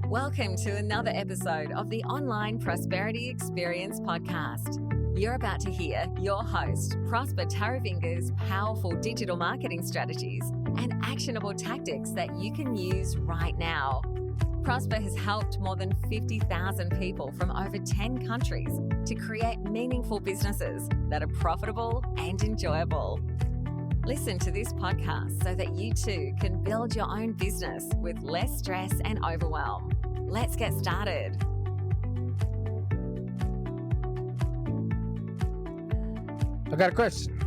Welcome to another episode of the Online Prosperity Experience podcast. You're about to hear your host, Prosper Taravinga's powerful digital marketing strategies and actionable tactics that you can use right now. Prosper has helped more than 50,000 people from over 10 countries to create meaningful businesses that are profitable and enjoyable. Listen to this podcast so that you too can build your own business with less stress and overwhelm. Let's get started. I got a question.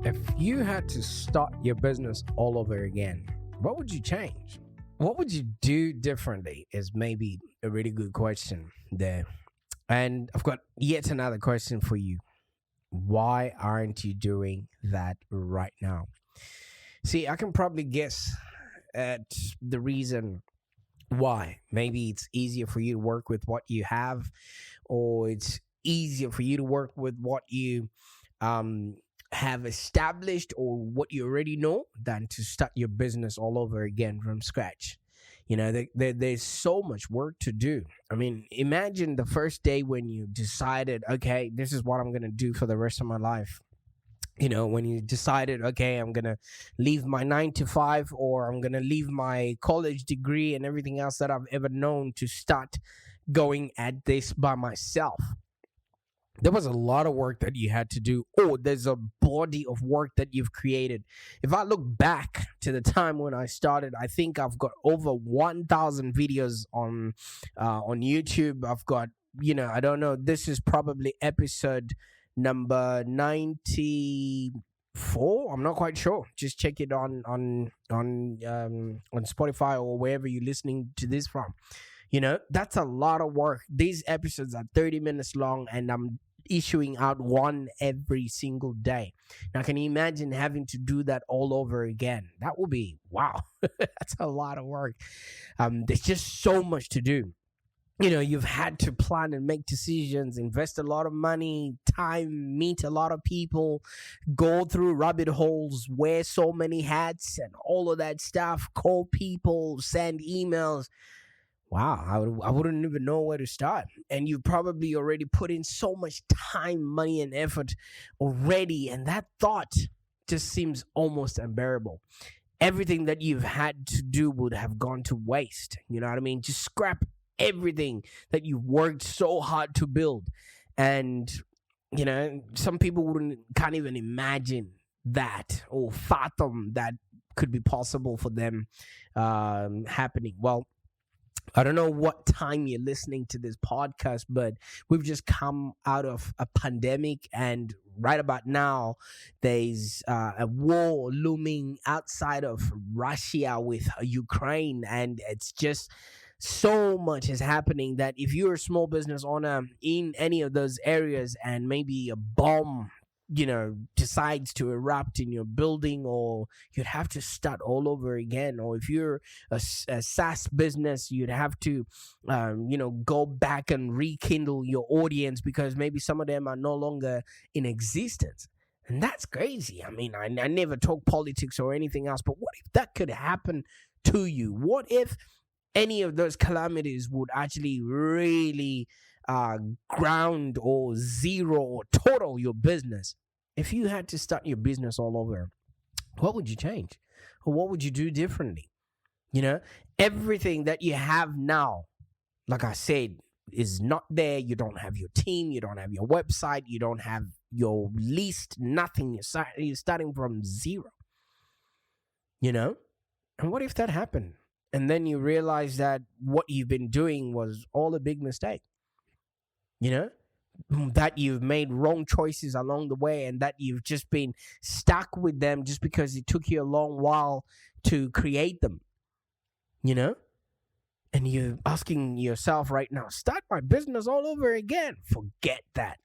If you had to start your business all over again, what would you change? What would you do differently is maybe a really good question there. And I've got yet another question for you. Why aren't you doing that right now? See, I can probably guess at the reason why. Maybe it's easier for you to work with what you have, or it's easier for you to work with what you have established or what you already know than to start your business all over again from scratch. You know, there's so much work to do. I mean, imagine the first day when you decided, okay, this is what I'm going to do for the rest of my life. You know, when you decided, okay, I'm going to leave my 9 to 5, or I'm going to leave my college degree and everything else that I've ever known to start going at this by myself. There was a lot of work that you had to do. Oh, there's a body of work that you've created. If I look back to the time when I started, I think I've got over 1,000 videos on YouTube. I've got, I don't know, this is probably episode number 94. I'm not quite sure. Just check it on Spotify or wherever you're listening to this from. You know, that's a lot of work. These episodes are 30 minutes long, and I'm issuing out one every single day. Now, can you imagine having to do that all over again? That would be, wow, that's a lot of work. There's just so much to do. You know, you've had to plan and make decisions, invest a lot of money, time, meet a lot of people, go through rabbit holes, wear so many hats and all of that stuff, call people, send emails. Wow, I wouldn't even know where to start. And you probably already put in so much time, money, and effort already. And that thought just seems almost unbearable. Everything that you've had to do would have gone to waste. You know what I mean? Just scrap everything that you've worked so hard to build. And, you know, some people can't even imagine that or fathom that could be possible for them happening. Well, I don't know what time you're listening to this podcast, but we've just come out of a pandemic, and right about now, there's a war looming outside of Russia with Ukraine, and it's just so much is happening that if you're a small business owner in any of those areas and maybe a bomb decides to erupt in your building, or you'd have to start all over again. Or if you're a SaaS business, you'd have to go back and rekindle your audience because maybe some of them are no longer in existence. And that's crazy. I mean, I never talk politics or anything else, but what if that could happen to you? What if any of those calamities would actually really ground or zero or total your business? If you had to start your business all over, what would you change? Or what would you do differently? You know, everything that you have now, like I said, is not there. You don't have your team. You don't have your website. You don't have your list, nothing. You're starting from zero, you know? And what if that happened? And then you realize that what you've been doing was all a big mistake, you know? That you've made wrong choices along the way, and that you've just been stuck with them just because it took you a long while to create them, you know? And you're asking yourself right now, start my business all over again. Forget that.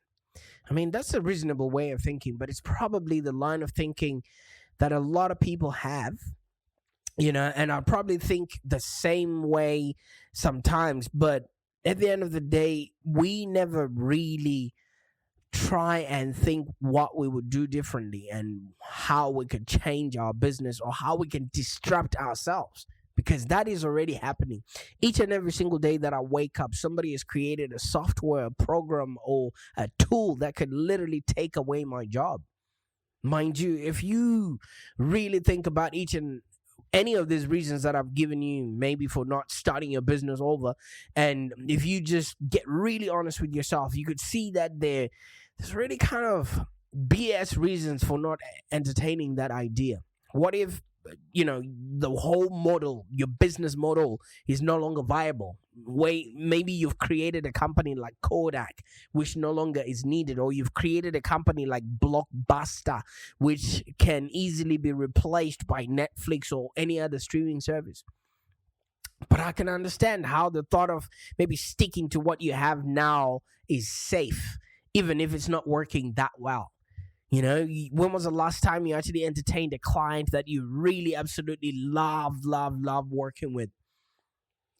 I mean, that's a reasonable way of thinking, but it's probably the line of thinking that a lot of people have, you know, and I probably think the same way sometimes, but at the end of the day, we never really try and think what we would do differently and how we could change our business or how we can disrupt ourselves. because that is already happening. Each and every single day that I wake up, somebody has created a software, a program, or a tool that could literally take away my job. Mind you, if you really think about each and any of these reasons that I've given you, maybe for not starting your business over, and if you just get really honest with yourself, you could see that there's really kind of BS reasons for not entertaining that idea. What if, the whole model, your business model, is no longer viable? Maybe you've created a company like Kodak, which no longer is needed, or you've created a company like Blockbuster, which can easily be replaced by Netflix or any other streaming service. But I can understand how the thought of maybe sticking to what you have now is safe, even if it's not working that well. When was the last time you actually entertained a client that you really absolutely love working with?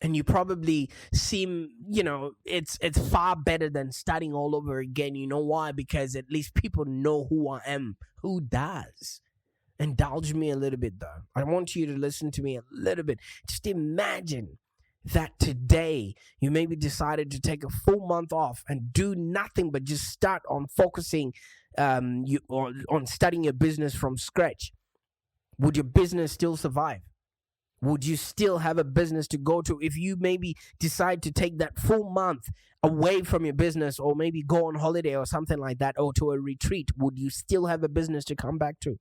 And you probably seem, it's far better than starting all over again. You know why? Because at least people know who I am. Who does? Indulge me a little bit, though. I want you to listen to me a little bit. Just imagine that today you maybe decided to take a full month off and do nothing but just start on focusing on studying your business from scratch. Would your business still survive? Would you still have a business to go to if you maybe decide to take that full month away from your business, or maybe go on holiday or something like that, or to a retreat? Would you still have a business to come back to?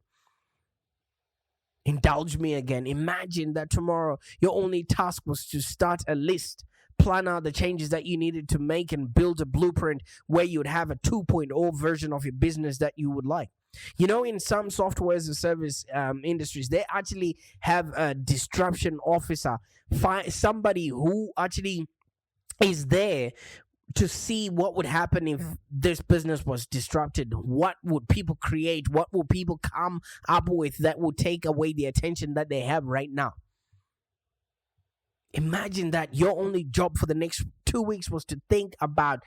Indulge me again. Imagine that tomorrow your only task was to start a list, plan out the changes that you needed to make, and build a blueprint where you'd have a 2.0 version of your business that you would like. In some software as a service industries, they actually have a disruption officer, somebody who actually is there to see what would happen if this business was disrupted. What would people create? What would people come up with that would take away the attention that they have right now? Imagine that your only job for the next 2 weeks was to think about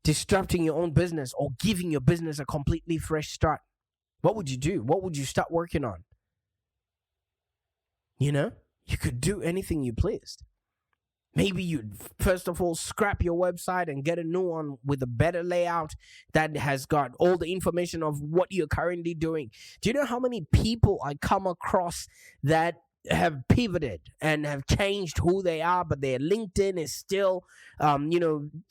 disrupting your own business or giving your business a completely fresh start. What would you do? What would you start working on? You could do anything you pleased. Maybe you'd first of all scrap your website and get a new one with a better layout that has got all the information of what you're currently doing. Do you know how many people I come across that have pivoted and have changed who they are, but their LinkedIn is still,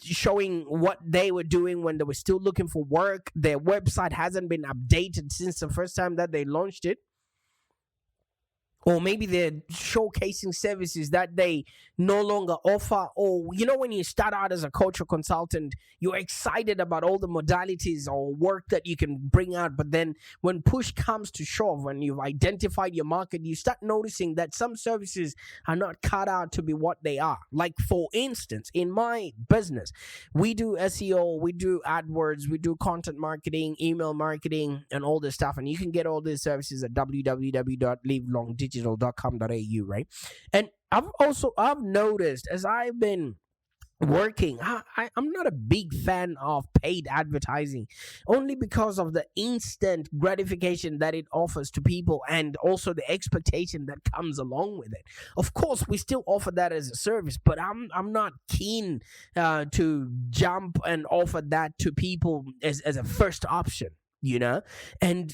showing what they were doing when they were still looking for work? Their website hasn't been updated since the first time that they launched it. Or maybe they're showcasing services that they no longer offer. Or, when you start out as a coach or consultant, you're excited about all the modalities or work that you can bring out. But then when push comes to shove, when you've identified your market, you start noticing that some services are not cut out to be what they are. Like, for instance, in my business, we do SEO, we do AdWords, we do content marketing, email marketing, and all this stuff. And you can get all these services at www.livelongdigital.com.au, right? And I've noticed as I've been working, I'm not a big fan of paid advertising, only because of the instant gratification that it offers to people, and also the expectation that comes along with it. Of course, we still offer that as a service, but I'm not keen to jump and offer that to people as a first option, And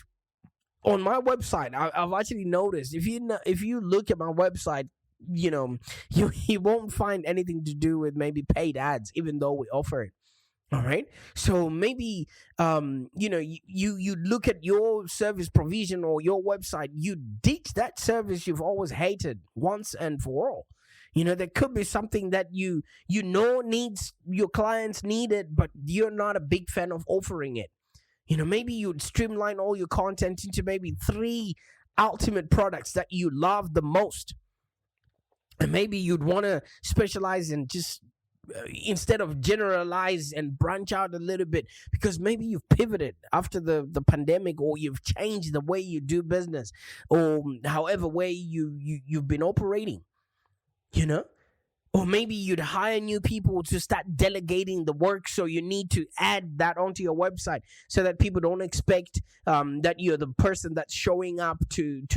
on my website, I've actually noticed, if you look at my website, you won't find anything to do with maybe paid ads, even though we offer it. All right. So maybe, you look at your service provision or your website, you ditch that service you've always hated once and for all. There could be something that needs, your clients need it, but you're not a big fan of offering it. Maybe you'd streamline all your content into maybe 3 ultimate products that you love the most. And maybe you'd want to specialize in just, instead of generalize and branch out a little bit, because maybe you've pivoted after the pandemic, or you've changed the way you do business, or however way you've been operating, Or maybe you'd hire new people to start delegating the work, so you need to add that onto your website so that people don't expect that you're the person that's showing up to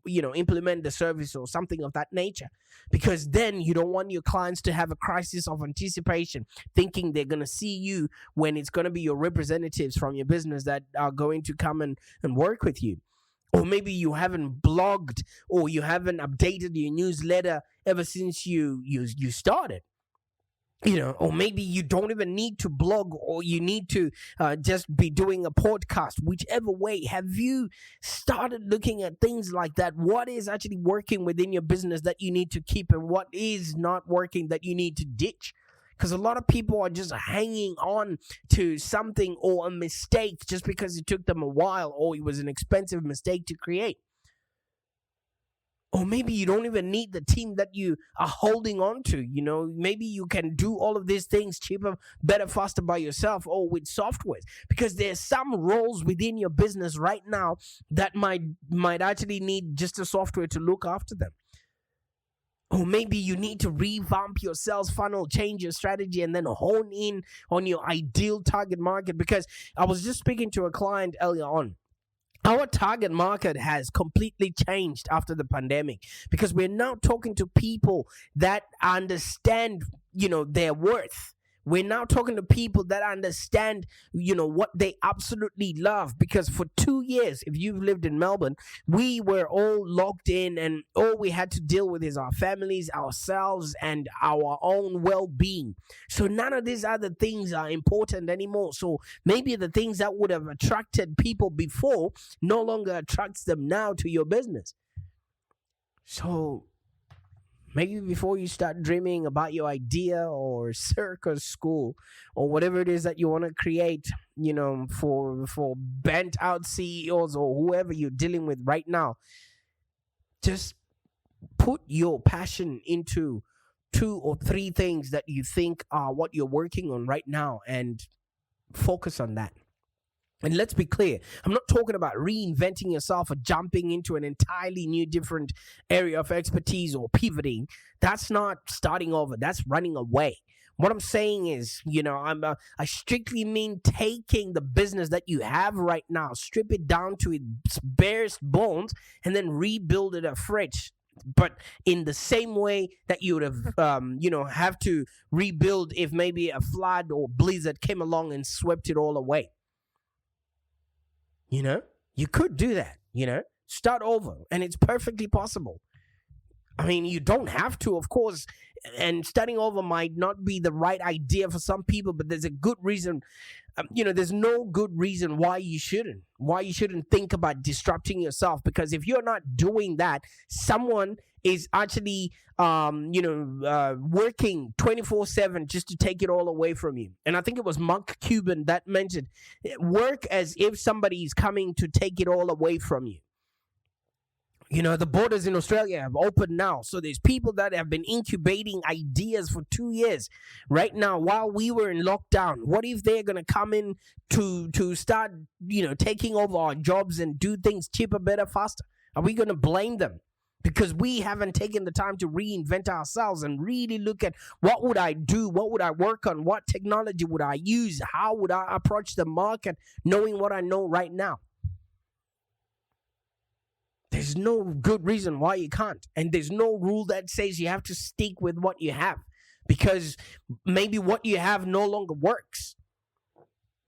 implement the service or something of that nature. Because then you don't want your clients to have a crisis of anticipation, thinking they're going to see you when it's going to be your representatives from your business that are going to come and work with you. Or maybe you haven't blogged or you haven't updated your newsletter ever since you started. Or maybe you don't even need to blog, or you need to just be doing a podcast. Whichever way, have you started looking at things like that? What is actually working within your business that you need to keep, and what is not working that you need to ditch? Because a lot of people are just hanging on to something or a mistake just because it took them a while, or it was an expensive mistake to create. Or maybe you don't even need the team that you are holding on to. Maybe you can do all of these things cheaper, better, faster by yourself or with softwares. Because there's some roles within your business right now that might actually need just a software to look after them. Or maybe you need to revamp your sales funnel, change your strategy, and then hone in on your ideal target market. Because I was just speaking to a client earlier on. Our target market has completely changed after the pandemic, because we're now talking to people that understand, their worth. We're now talking to people that understand, what they absolutely love. Because for 2 years, if you've lived in Melbourne, we were all locked in, and all we had to deal with is our families, ourselves, and our own well-being. So none of these other things are important anymore. So maybe the things that would have attracted people before no longer attracts them now to your business. So maybe before you start dreaming about your idea or circus school or whatever it is that you want to create, for bent out CEOs or whoever you're dealing with right now, just put your passion into 2 or 3 things that you think are what you're working on right now, and focus on that. And let's be clear, I'm not talking about reinventing yourself or jumping into an entirely new, different area of expertise or pivoting. That's not starting over. That's running away. What I'm saying is, I strictly mean taking the business that you have right now, strip it down to its barest bones, and then rebuild it afresh. But in the same way that you would have, have to rebuild if maybe a flood or blizzard came along and swept it all away. You could do that, start over, and it's perfectly possible. I mean, you don't have to, of course, and starting over might not be the right idea for some people, but there's a good reason. There's no good reason why you shouldn't think about disrupting yourself. Because if you're not doing that, someone is actually working 24/7 just to take it all away from you. And I think it was Mark Cuban that mentioned, work as if somebody is coming to take it all away from you. The borders in Australia have opened now. So there's people that have been incubating ideas for 2 years right now while we were in lockdown. What if they're going to come in to start, taking over our jobs and do things cheaper, better, faster? Are we going to blame them? Because we haven't taken the time to reinvent ourselves and really look at what would I do? What would I work on? What technology would I use? How would I approach the market knowing what I know right now? There's no good reason why you can't. And there's no rule that says you have to stick with what you have, because maybe what you have no longer works.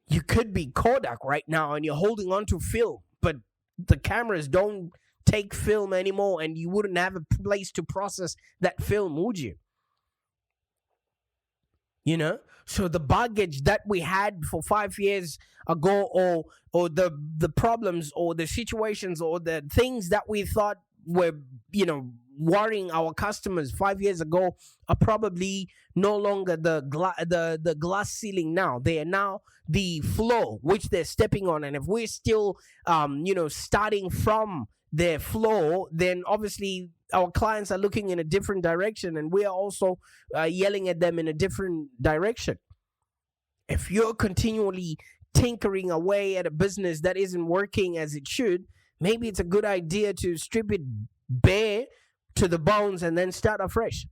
You could be Kodak right now and you're holding on to film, but the cameras don't take film anymore, and you wouldn't have a place to process that film, would you? So the baggage that we had for 5 years ago, or the problems or the situations or the things that we thought were worrying our customers 5 years ago, are probably no longer the glass ceiling now. They are now the floor which they're stepping on. And if we're still starting from their floor, then obviously our clients are looking in a different direction, and we are also yelling at them in a different direction. If you're continually tinkering away at a business that isn't working as it should, maybe it's a good idea to strip it bare to the bones and then start afresh.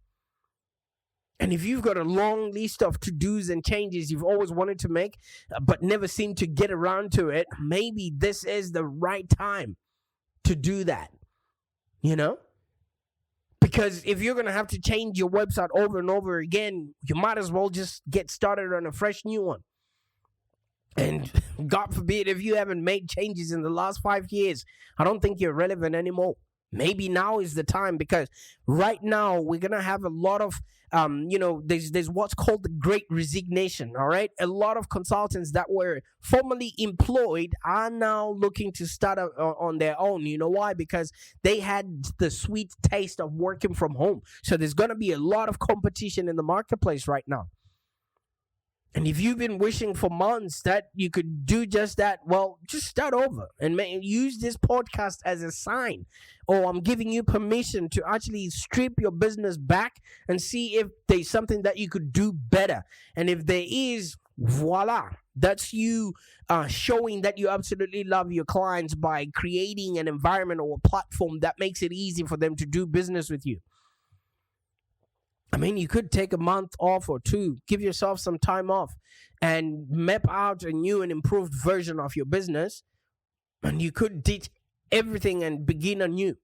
And if you've got a long list of to-dos and changes you've always wanted to make, but never seem to get around to it, maybe this is the right time to do that, you know? Because if you're going to have to change your website over and over again, you might as well just get started on a fresh new one. And God forbid, if you haven't made changes in the last 5 years, I don't think you're relevant anymore. Maybe now is the time, because right now we're going to have a lot of, there's what's called the great resignation, all right? A lot of consultants that were formerly employed are now looking to start on their own. You know why? Because they had the sweet taste of working from home. So there's going to be a lot of competition in the marketplace right now. And if you've been wishing for months that you could do just that, well, just start over and use this podcast as a sign. Or I'm giving you permission to actually strip your business back and see if there's something that you could do better. And if there is, voila, that's you showing that you absolutely love your clients by creating an environment or a platform that makes it easy for them to do business with you. I mean, you could take a month off or two, give yourself some time off and map out a new and improved version of your business. And you could ditch everything and begin anew.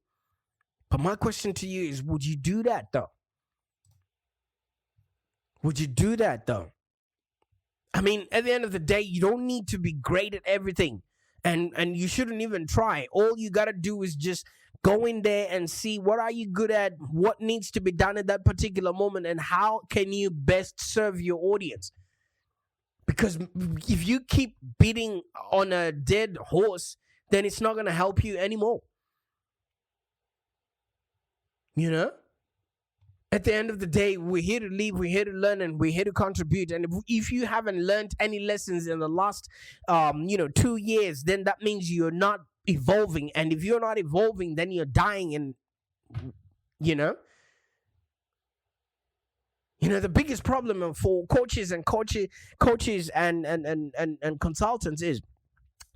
But my question to you is, would you do that though? Would you do that though? I mean, at the end of the day, you don't need to be great at everything. And you shouldn't even try. All you got to do is just go in there and see what are you good at, what needs to be done at that particular moment, and how can you best serve your audience. Because if you keep beating on a dead horse, then it's not going to help you anymore. You know? At the end of the day, we're here to live, we're here to learn, and we're here to contribute. And if you haven't learned any lessons in the last 2 years, then that means you're not evolving. And if you're not evolving, then you're dying. And the biggest problem for coaches and consultants is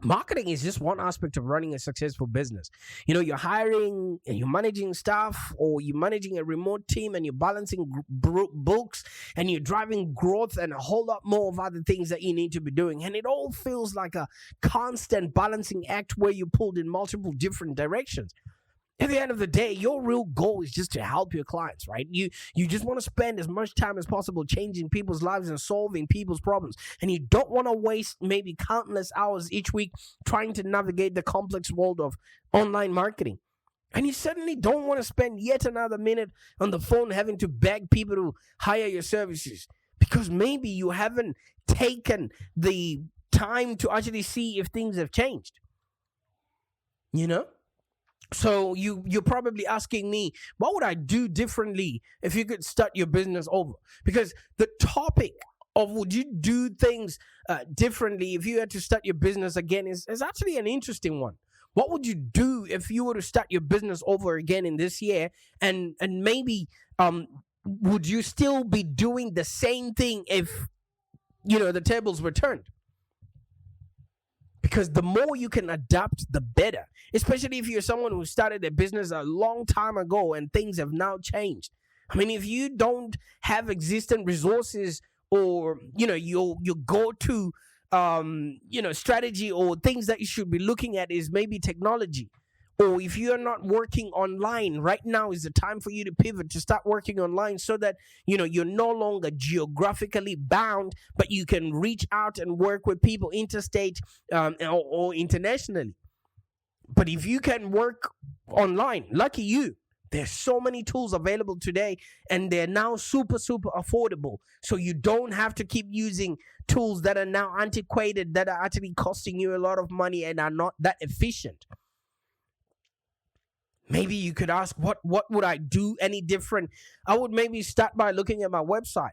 marketing is just one aspect of running a successful business. You're hiring and you're managing staff, or you're managing a remote team, and you're balancing books, and you're driving growth, and a whole lot more of other things that you need to be doing. And it all feels like a constant balancing act where you're pulled in multiple different directions. At the end of the day, your real goal is just to help your clients, right? You just want to spend as much time as possible changing people's lives and solving people's problems. And you don't want to waste maybe countless hours each week trying to navigate the complex world of online marketing. And you certainly don't want to spend yet another minute on the phone having to beg people to hire your services, because maybe you haven't taken the time to actually see if things have changed. So you're probably asking me, what would I do differently if you could start your business over? Because the topic of would you do things differently if you had to start your business again is actually an interesting one. What would you do if you were to start your business over again in this year? And maybe would you still be doing the same thing if the tables were turned? Because the more you can adapt, the better. Especially if you're someone who started a business a long time ago and things have now changed. I mean, if you don't have existing resources, or your go-to strategy or things that you should be looking at is maybe technology, or if you're not working online, right now is the time for you to pivot to start working online, so that you're no longer geographically bound, but you can reach out and work with people interstate or internationally. But if you can work online, lucky you. There's so many tools available today, and they're now super, super affordable. So you don't have to keep using tools that are now antiquated, that are actually costing you a lot of money and are not that efficient. Maybe you could ask, what would I do any different? I would maybe start by looking at my website.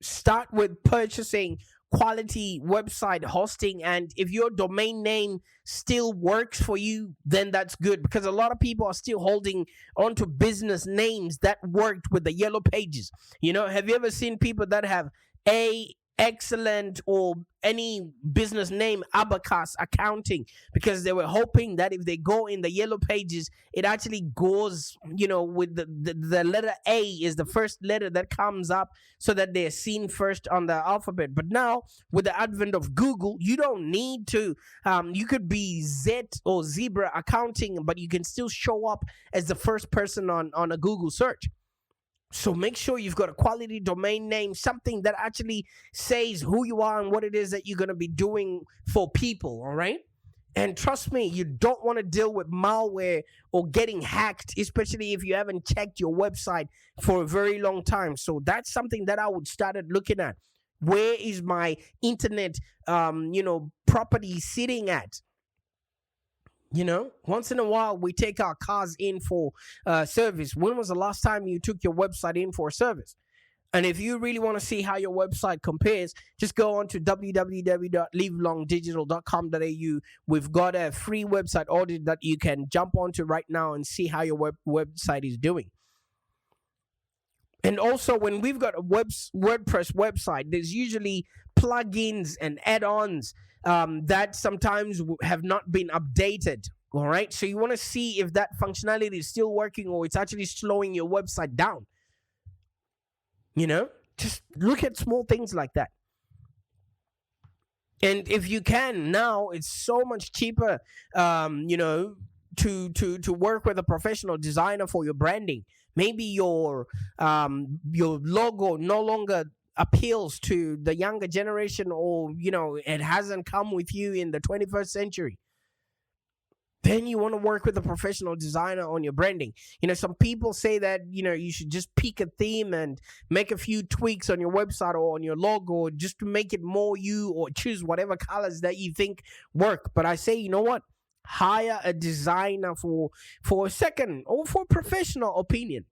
Start with purchasing quality website hosting, and if your domain name still works for you, then that's good, because a lot of people are still holding onto business names that worked with the yellow pages. Have you ever seen people that have excellent or any business name, Abacus Accounting, because they were hoping that if they go in the yellow pages, it actually goes, with the letter A is the first letter that comes up so that they're seen first on the alphabet. But now, with the advent of Google, you don't need to, you could be Z or Zebra Accounting, but you can still show up as the first person on a Google search. So make sure you've got a quality domain name, something that actually says who you are and what it is that you're going to be doing for people, all right? And trust me, you don't want to deal with malware or getting hacked, especially if you haven't checked your website for a very long time. So that's something that I would started looking at. Where is my internet, property sitting at? Once in a while, we take our cars in for service. When was the last time you took your website in for a service? And if you really want to see how your website compares, just go on to www.livelongdigital.com.au. We've got a free website audit that you can jump onto right now and see how your website is doing. And also, when we've got a WordPress website, there's usually plugins and add-ons that sometimes have not been updated. All right. So you want to see if that functionality is still working or it's actually slowing your website down. Just look at small things like that. And if you can, now it's so much cheaper, to work with a professional designer for your branding. Maybe your logo no longer appeals to the younger generation, or it hasn't come with you in the 21st century. Then you want to work with a professional designer on your branding. Some people say that you should just pick a theme and make a few tweaks on your website or on your logo just to make it more you, or choose whatever colors that you think work. But I say, you know what, hire a designer for a second or for professional opinion.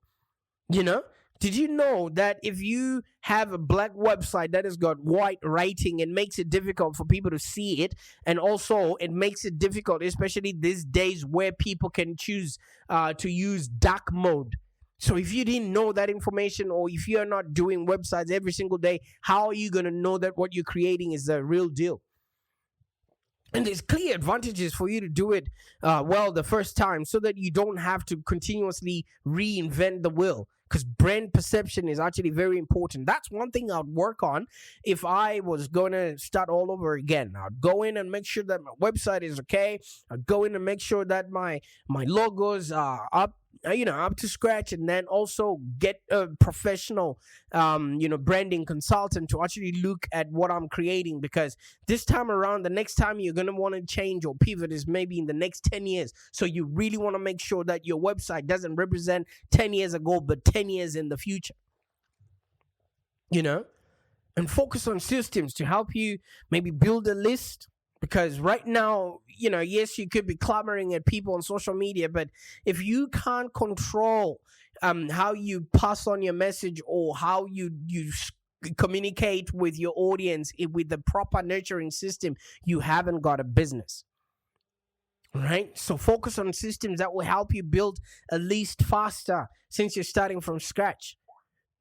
Did you know that if you have a black website that has got white writing, it makes it difficult for people to see it? And also, it makes it difficult, especially these days where people can choose to use dark mode. So if you didn't know that information, or if you're not doing websites every single day, how are you going to know that what you're creating is the real deal? And there's clear advantages for you to do it well the first time, so that you don't have to continuously reinvent the wheel. Because brand perception is actually very important. That's one thing I'd work on if I was going to start all over again. I'd go in and make sure that my website is okay. I'd go in and make sure that my logos are up to scratch, and then also get a professional, branding consultant to actually look at what I'm creating. Because this time around, the next time you're going to want to change or pivot is maybe in the next 10 years. So you really want to make sure that your website doesn't represent 10 years ago, but 10 years in the future. And focus on systems to help you maybe build a list. Because right now, yes, you could be clamoring at people on social media, but if you can't control how you pass on your message, or how you communicate with your audience with the proper nurturing system, you haven't got a business. Right? So focus on systems that will help you build a list faster, since you're starting from scratch.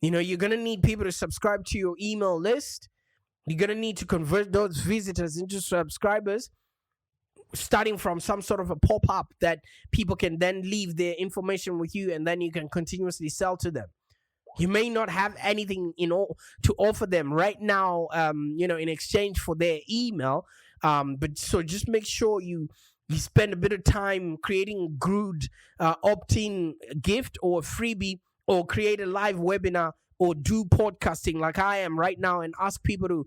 You're going to need people to subscribe to your email list. You're going to need to convert those visitors into subscribers, starting from some sort of a pop-up that people can then leave their information with you, and then you can continuously sell to them. You may not have anything to offer them right now, in exchange for their email. But so just make sure you spend a bit of time creating a good opt-in gift or a freebie, or create a live webinar, or do podcasting like I am right now, and ask people to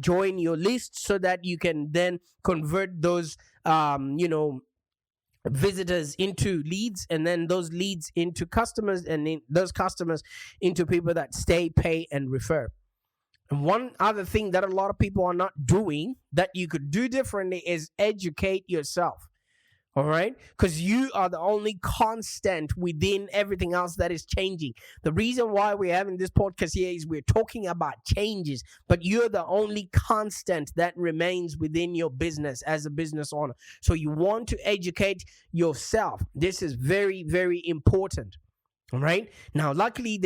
join your list, so that you can then convert those, visitors into leads, and then those leads into customers, and those customers into people that stay, pay, and refer. And one other thing that a lot of people are not doing that you could do differently is educate yourself. All right? Because you are the only constant within everything else that is changing. The reason why we're having this podcast here is we're talking about changes, but you're the only constant that remains within your business as a business owner. So you want to educate yourself. This is very, very important. All right? Now, luckily,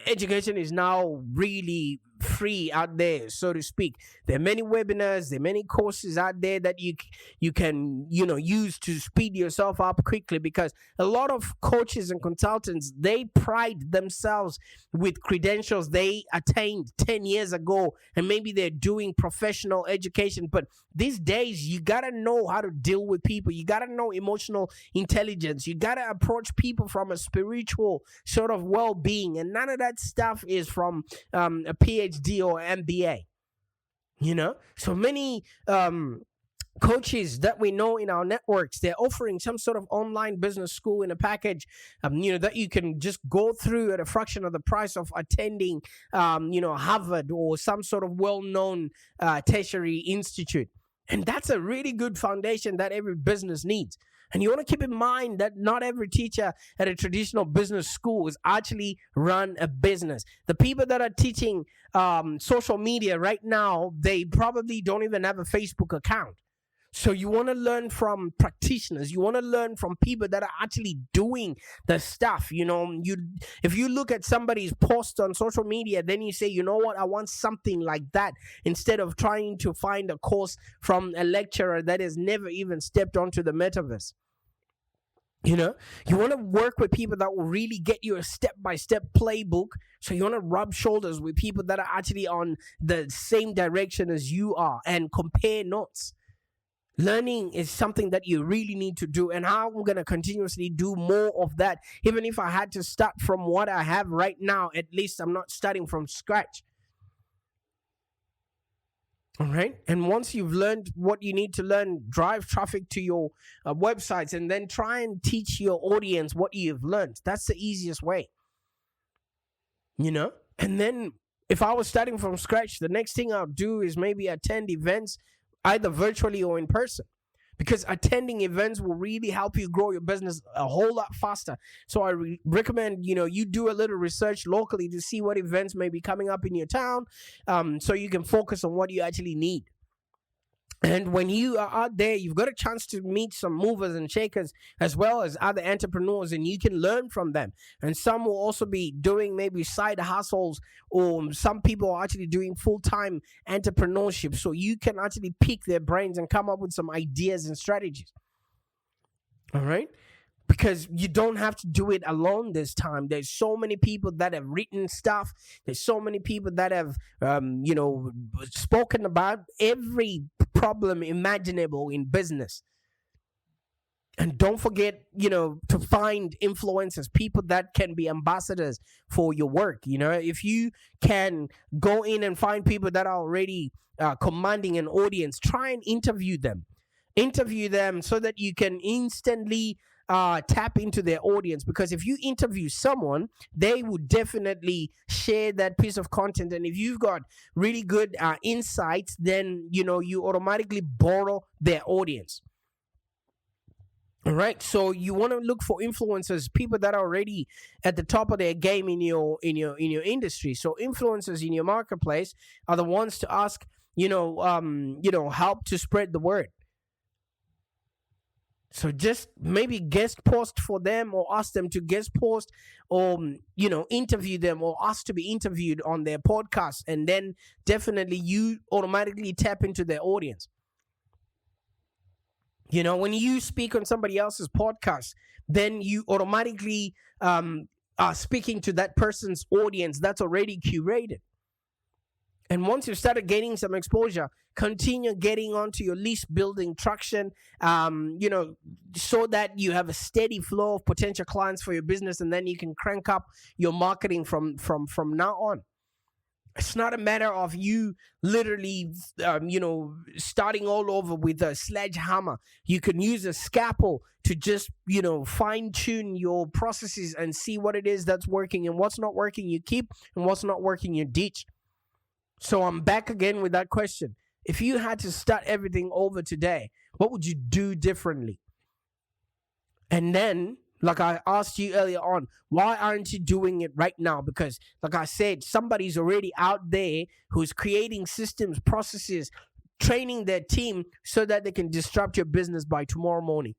education is now really free out there, so to speak. There are many webinars, there are many courses out there that you can use to speed yourself up quickly, because a lot of coaches and consultants, they pride themselves with credentials they attained 10 years ago, and maybe they're doing professional education. But these days, you gotta know how to deal with people. You gotta know emotional intelligence. You gotta approach people from a spiritual sort of well-being, and none of that stuff is from a PhD or MBA. So many coaches that we know in our networks, they're offering some sort of online business school in a package, that you can just go through at a fraction of the price of attending, Harvard or some sort of well-known tertiary institute. And that's a really good foundation that every business needs. And you want to keep in mind that not every teacher at a traditional business school is actually run a business. The people that are teaching social media right now, they probably don't even have a Facebook account. So you want to learn from practitioners. You want to learn from people that are actually doing the stuff. If you look at somebody's post on social media, then you say, you know what, I want something like that, instead of trying to find a course from a lecturer that has never even stepped onto the metaverse. You want to work with people that will really get you a step-by-step playbook. So you want to rub shoulders with people that are actually on the same direction as you are and compare notes. Learning is something that you really need to do, and I'm going to continuously do more of that. Even if I had to start from what I have right now, at least I'm not starting from scratch. All right. And once you've learned what you need to learn, drive traffic to your websites, and then try and teach your audience what you've learned. That's the easiest way. And then if I was starting from scratch, the next thing I'll do is maybe attend events, either virtually or in person, because attending events will really help you grow your business a whole lot faster. So I recommend, you do a little research locally to see what events may be coming up in your town, so you can focus on what you actually need. And when you are out there, you've got a chance to meet some movers and shakers as well as other entrepreneurs, and you can learn from them. And some will also be doing maybe side hustles, or some people are actually doing full-time entrepreneurship. So you can actually pick their brains and come up with some ideas and strategies. All right? Because you don't have to do it alone this time. There's so many people that have written stuff. There's so many people that have, spoken about every problem imaginable in business. And don't forget, to find influencers, people that can be ambassadors for your work. If you can go in and find people that are already commanding an audience, try and interview them. Interview them so that you can instantly tap into their audience, because if you interview someone, they will definitely share that piece of content. And if you've got really good insights, then you automatically borrow their audience. All right, so you want to look for influencers, people that are already at the top of their game in your industry. So influencers in your marketplace are the ones to ask, help to spread the word. So just maybe guest post for them, or ask them to guest post, or, interview them, or ask to be interviewed on their podcast. And then definitely you automatically tap into their audience. When you speak on somebody else's podcast, then you automatically are speaking to that person's audience that's already curated. And once you started gaining some exposure, continue getting onto your list, building traction, so that you have a steady flow of potential clients for your business, and then you can crank up your marketing from now on. It's not a matter of you literally, starting all over with a sledgehammer. You can use a scalpel to just, fine tune your processes and see what it is that's working, and what's not working you keep, and what's not working you ditch. So I'm back again with that question. If you had to start everything over today, what would you do differently? And then, like I asked you earlier on, why aren't you doing it right now? Because, like I said, somebody's already out there who's creating systems, processes, training their team so that they can disrupt your business by tomorrow morning.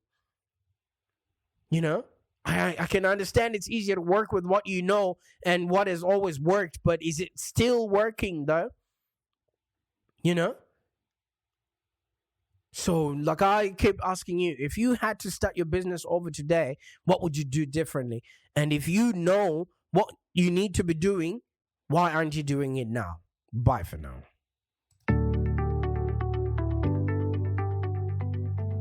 I can understand it's easier to work with what you know and what has always worked, but is it still working though? You know? So, like I keep asking you, if you had to start your business over today, what would you do differently? And if you know what you need to be doing, why aren't you doing it now? Bye for now.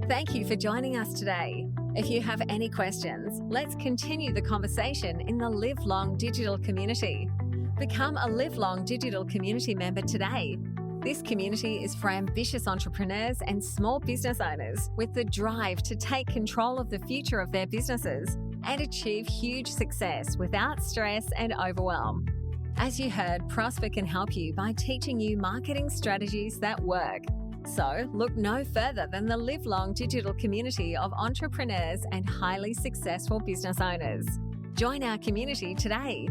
Thank you for joining us today. If you have any questions, let's continue the conversation in the Live Long Digital community. Become a Live Long Digital community member today. This community is for ambitious entrepreneurs and small business owners with the drive to take control of the future of their businesses and achieve huge success without stress and overwhelm. As you heard, Prosper can help you by teaching you marketing strategies that work. So look no further than the Live Long Digital community of entrepreneurs and highly successful business owners. Join our community today.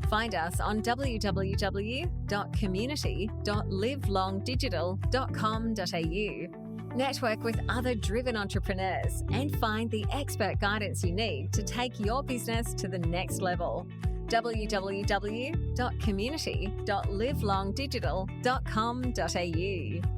Find us on www.community.livelongdigital.com.au. Network with other driven entrepreneurs and find the expert guidance you need to take your business to the next level. www.community.livelongdigital.com.au